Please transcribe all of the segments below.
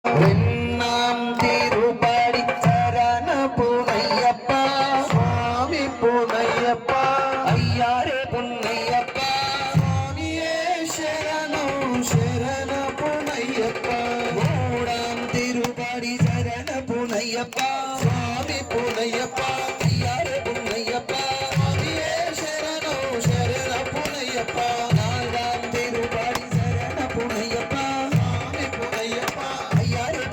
வெண்ணாம் திருப்படி சரண புனையப்பா சுவாமி புனையப்பா ஐயாரே புனையப்பா சுவாமியே சரணம் சரண புனையப்பா மூடாம் திருப்படி சரண புனையப்பா சுவாமி புனையப்பா ஐயாரே புனையப்பா சுவாமியே சரணம் சரண புனையப்பா நான்காம் திருப்படி சரண புனையப்பா சுவாமி புனையப்பா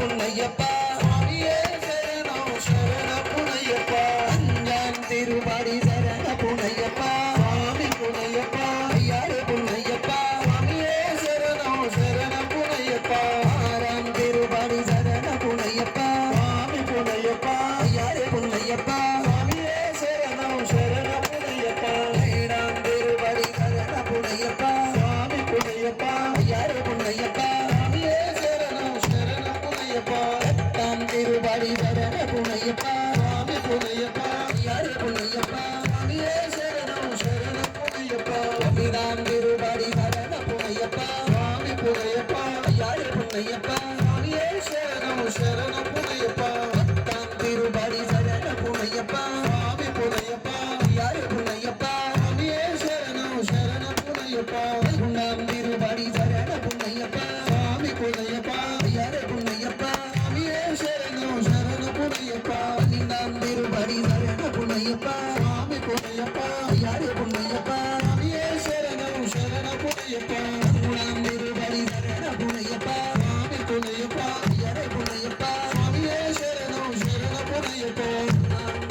புனையப்பா சுவாமியே சரணம் சரண புனையப்பா அஞ்சாம் திருப்படி சரண புனையப்பா சுவாமி புனையப்பா ஐயாரே புனையப்பா சுவாமியே சரணம் சரண புனையப்பா ஆறாம் திருப்படி சரண புனையப்பா சுவாமி புனையப்பா ஐயாரே புனையப்பா சுவாமியே சரணம் சரண புனையப்பா ஏழாம் திருப்படி சரண புனையப்பா சுவாமி புனையப்பா ஐயாரே புனையப்பா சுவாமியே சரணம் சரண புனையப்பா எட்டாம் திருப்படி சரண புனையப்பா சுவாமி புனையப்பா ஐயாரே புனையப்பா சுவாமியே சரணம் சரண புனையப்பா பதினாம் திருப்படி சரண புனையப்பா சுவாமி புனையப்பா ஐயாரே புனையப்பா சுவாமியே சரணம் சரண புனையப்பா பத்தாம் திருப்படி சரண புனையப்பா சுவாமி புனையப்பா ஐயாரே புனையப்பா சுவாமியே சரணம் சரண புனையப்பா பதினொன்றாம் திருப்படி சரண புனையப்பா சுவாமி புனையப்பா ஐயாரே புனையப்பா சுவாமியே சரணம் சரண புனையப்பா பன்னிரண்டாம் திருப்படி சரண புனையப்பா சுவாமி புனையப்பா ஐயாரே புனையப்பா சுவாமியே சரணம் சரண புனையப்பா பதிமூணாம் திருப்படி சரண புனையப்பா சுவாமி புனையப்பா ஐயாரே புனையப்பா சுவாமியே சரணம் சரண புனையப்பா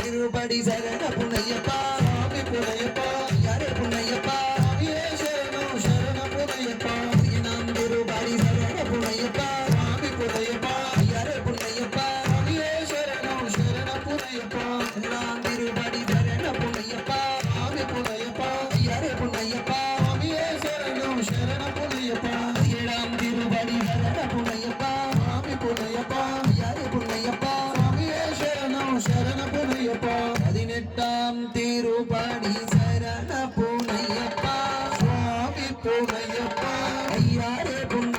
திருப்படி சரண புனையப்பா சுவாமி புனையப்பா ஐயாரே புனையப்பா சுவாமியே சரணம் சரண புனையப்பா பதினாம் திருப்படி சரண புனையப்பா சுவாமி புனையப்பா ஐயாரே புனையப்பா சுவாமியே சரணம் சரண புனையப்பா பதினாம் திருப்படி சரண புனையப்பா சுவாமி புனையப்பா ஐயாரே புனையப்பா சுவாமியே சரணம் சரண புனையப்பா ஏழாம் திருப்படி சரண புனையப்பா சுவாமி புனையப்பா ஐயாரே புனையப்பா சுவாமியே சரணம் சரண புனையப்பா பதினெட்டாம் திருப்படி சரண புனையப்பா சுவாமி புனையப்பா ஐயாரே புனையப்பா